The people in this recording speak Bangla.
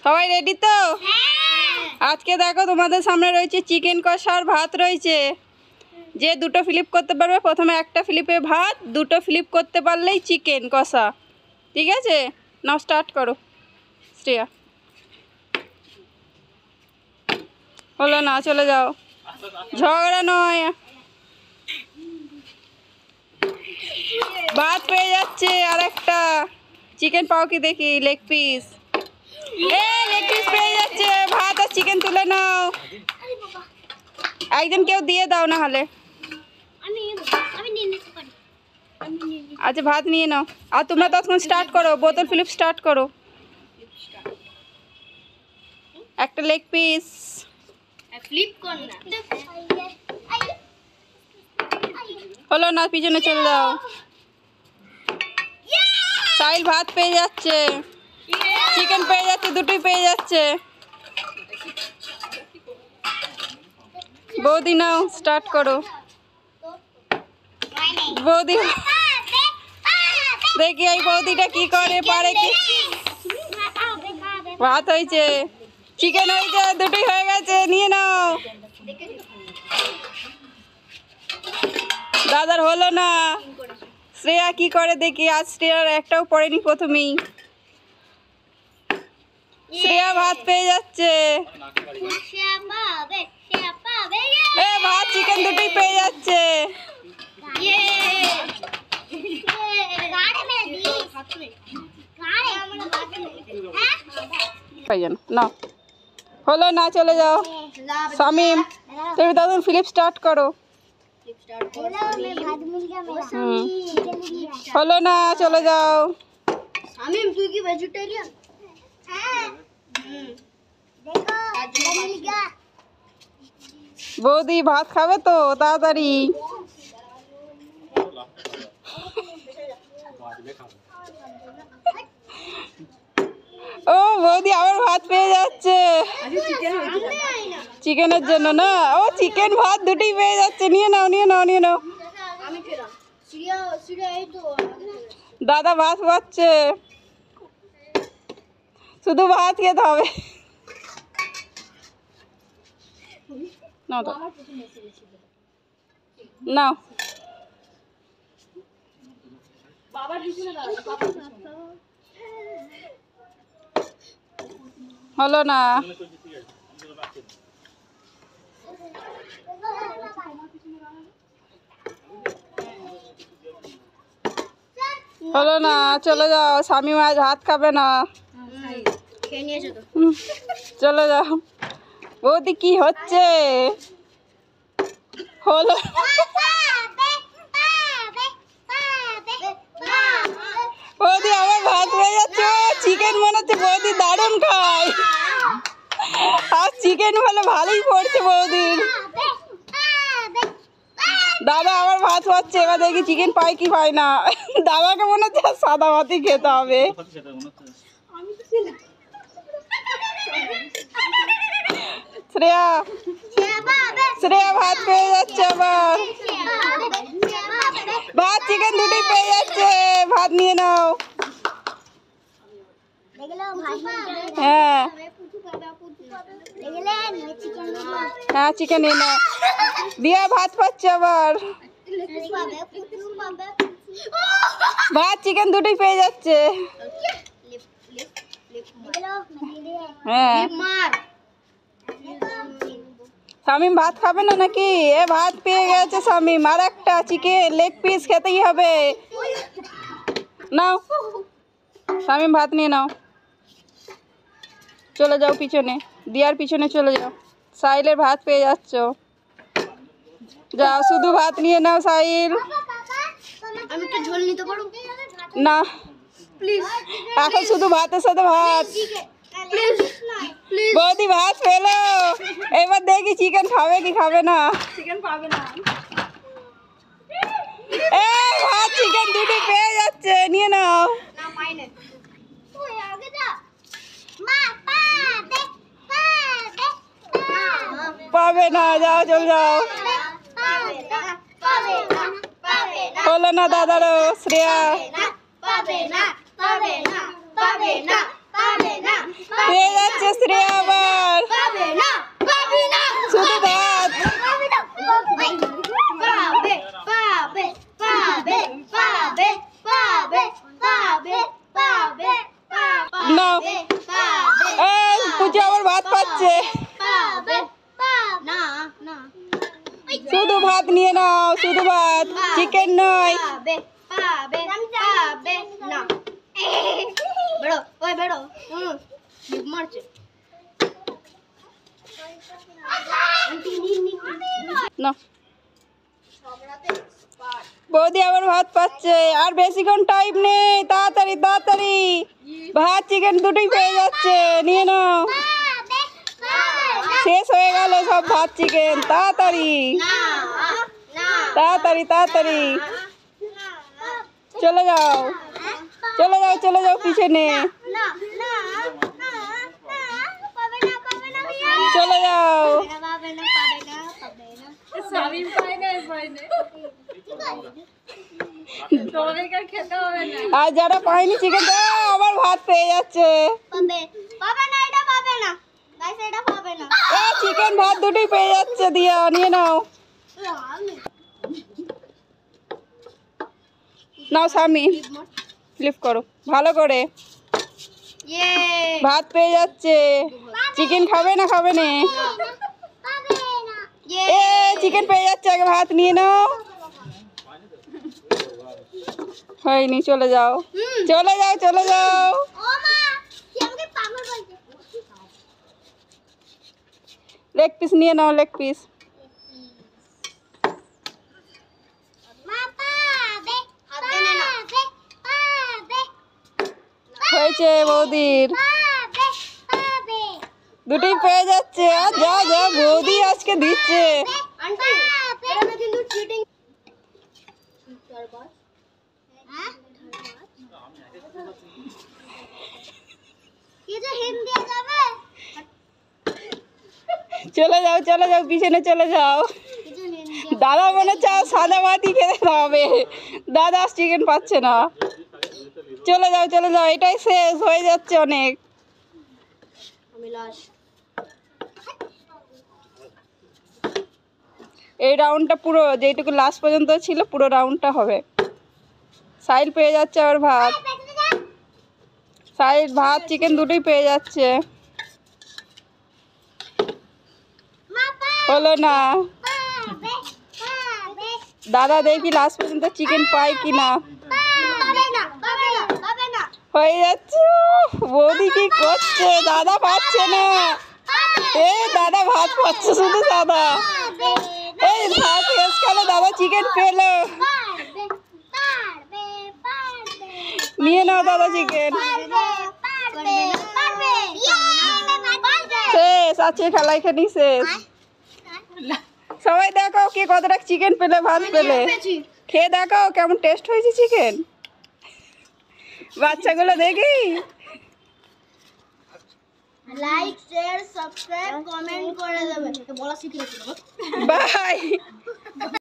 সবাই রেডি তো? আজকে দেখো তোমাদের সামনে রয়েছে চিকেন কষা আর ভাত রয়েছে। যে দুটো ফ্লিপ করতে পারবে প্রথমে একটা ফ্লিপে ভাত, দুটো ফ্লিপ করতে পারলেই চিকেন কষা। ঠিক আছে, নাও স্টার্ট করো শ্রেয়া। হলো না, চলে যাও, ঝগড়া নয়। ভাত পেয়ে যাচ্ছে আর একটা চিকেন পাও কি দেখি, লেগ পিস। লেগ পিস পেয়ে যাচ্ছে, ভাত আর চিকেন তুলে নাও। একজন কেউ দিয়ে দাও না হলে। আচ্ছা ভাত নিয়ে নাও, আর তোমরা তখন স্টার্ট করো, বোতল ফ্লিপ স্টার্ট করো। একটা লেগ পিস হলো না, পিছনে চলে যাও। সাইল ভাত পেয়ে যাচ্ছে, চিকেন পেয়ে যাচ্ছে, দুটোই পেয়ে যাচ্ছে। বৌদি নাও স্টার্ট করো। বৌদি দেখি এই বৌদিটা কি করে, পারে কি। ভাত হয়েছে, চিকেন হয়েছে, দুটোই হয়ে গেছে, নিয়ে নাও। দাদার হলো না, শ্রেয়া কি করে দেখি। আজ শ্রেয়ার একটাও পড়েনি প্রথমেই। শ্রেয়া ভাত পেয়ে যাচ্ছে, ভাত চিকেন দুটোই পেয়ে যাচ্ছে। না হলো না, চলে যাও। শামিম তুমি তখন ফিলিপ স্টার্ট করো। হলো না, চলে যাও। শামিম তুই কি ভেজিটেরিয়ান? বৌদি ভাত খাবে তো তাড়াতাড়ি। ও বৌদি আবার ভাত পেয়ে যাচ্ছে চিকেনের জন্য না। ও চিকেন ভাত দুটোই পেয়ে যাচ্ছে, নিয়ে নাও নিয়ে নাও নিয়ে নাও। দাদা ভাত পাচ্ছে, শুধু ভাত খেতে হবে। নাও তো নাও। হলো না, হলো না, চলে যাও। শামিম আজ ভাত খাবে না, চলে যাও। বৌদি কি হচ্ছে? হলো বৌদি আবার ভাত হয়ে যাচ্ছে। চিকেন মনে হচ্ছে বৌদি দারুণ খায়, আর চিকেন হলে ভালোই পড়ছে বৌদির। দাদা আবার ভাত পাচ্ছে, এবার দেখি চিকেন পাই কি পাই না। দাদাকে মনে হচ্ছে সাদা ভাতই খেতে হবে। শ্রেয়া শ্রেয়া ভাত পেয়ে যাচ্ছে, আবার ভাত চিকেন দুটোই পেয়ে যাচ্ছে। ভাত নিয়ে নাও। হ্যাঁ হ্যাঁ চিকেন নিয়ে নাও। দিয়া ভাত পাচ্ছে আবার, ভাত চিকেন দুটোই পেয়ে যাচ্ছে। হ্যাঁ শামিম ভাত খাবে না নাকি? ভাত পেয়ে গেছে শামিম, আর একটা চিকেন লেগ পিস খেতেই হবে। নাও শামিম ভাত নিয়ে নাও, চলে যাও পিছনে, দিয়ার পিছনে চলে যাও। সাইলের ভাত পেয়ে যাচ্ছ, যাও শুধু ভাত নিয়ে নাও সাইল। আমি একটা ঝোল নিতে পারো না প্লিজ? এখন শুধু ভাতের সাথে ভাত। বৌদি ভাত পেলো, এবার দেখি চিকেন খাবে কি খাবে না। চিকেন পাবে না। ভাত চিকেন দুটো পেয়ে যাচ্ছে, নিয়ে নাও। পাবে না, যাও চলে যাও। হলো না দাদারও, শ্রেয়া পেয়ে যাচ্ছে। পাচ্ছে শ্রেয়া আবার পাবে না পাবে না শুধু ভাত। পাবে না পাবে পাবে পাবে পাবে পাবে পাবে পাবে নাও এই পুচু আবার ভাত পাচ্ছে পাবে না না শুধু ভাত নিয়ে নাও শুধু ভাত চিকেন নয় পাবে পাবে পাবে না বেড়ো ওই বেড়ো ডিপ মারছে না বৌদি আবার ভাত পাচ্ছে আর বেশিক্ষণ টাইম নেই তাড়াতাড়ি তাড়াতাড়ি ভাত চিকেন দুটোই পেয়ে যাচ্ছে নিয়ে নাও শেষ হয়ে গেল সব ভাত চিকেন তাড়াতাড়ি তাড়াতাড়ি তাড়াতাড়ি চলে যাও চলে যাও চলে যাও পিছনে চলে যাও আর যারা পায়নি চিকেন আবার ভাত পেয়ে যাচ্ছে চিকেন ভাত দুটোই পেয়ে যাচ্ছে দিয়া নিয়ে নাও নাও স্বামী ফ্লিপ করো ভালো করে ভাত পেয়ে যাচ্ছে চিকেন খাবে না খাবে না এ চিকেন পেয়ে যাচ্ছে আগে ভাত নিয়ে নাও হয়নি চলে যাও চলে যাও চলে যাও লেগ পিস নিয়ে নাও লেগ পিস হয়েছে বৌদির দুটোই পেয়ে যাচ্ছে আর যা যা বৌদি আজকে দিচ্ছে চলে যাও পিছনে চলে যাও দাদা মনে হচ্ছে সাদা ভাতই খেতে হবে দাদা চিকেন পাচ্ছে না চলে যাও এটাই শেষ হয়ে যাচ্ছে অনেক এই রাউন্ডটা পুরো যেইটুকু লাস্ট পর্যন্ত ছিল পুরো রাউন্ডটা হবে সাইল পেয়ে যাচ্ছে আবার ভাত সাইল ভাত চিকেন দুটোই পেয়ে যাচ্ছে হলো না দাদা দেখি লাস্ট পর্যন্ত চিকেন পাই কিনা হয়ে যাচ্ছে বৌদি কি করছে দাদা পাচ্ছে না এ দাদা ভাত পাচ্ছে শুধু দাদা এই ভাত শেষ কালে দাদা চিকেন পেলো নিয়ে নাও দাদা চিকেন শেষ আছে খেলা এখানে শেষ সবাই দেখো কে কতটা চিকেন পেলে ভাত পেলে খেয়ে দেখো কেমন টেস্ট হয়েছে চিকেন বাচ্চাগুলো দেখি লাইক শেয়ার সাবস্ক্রাইব কমেন্ট করে দেবেন বলা শিখে বাই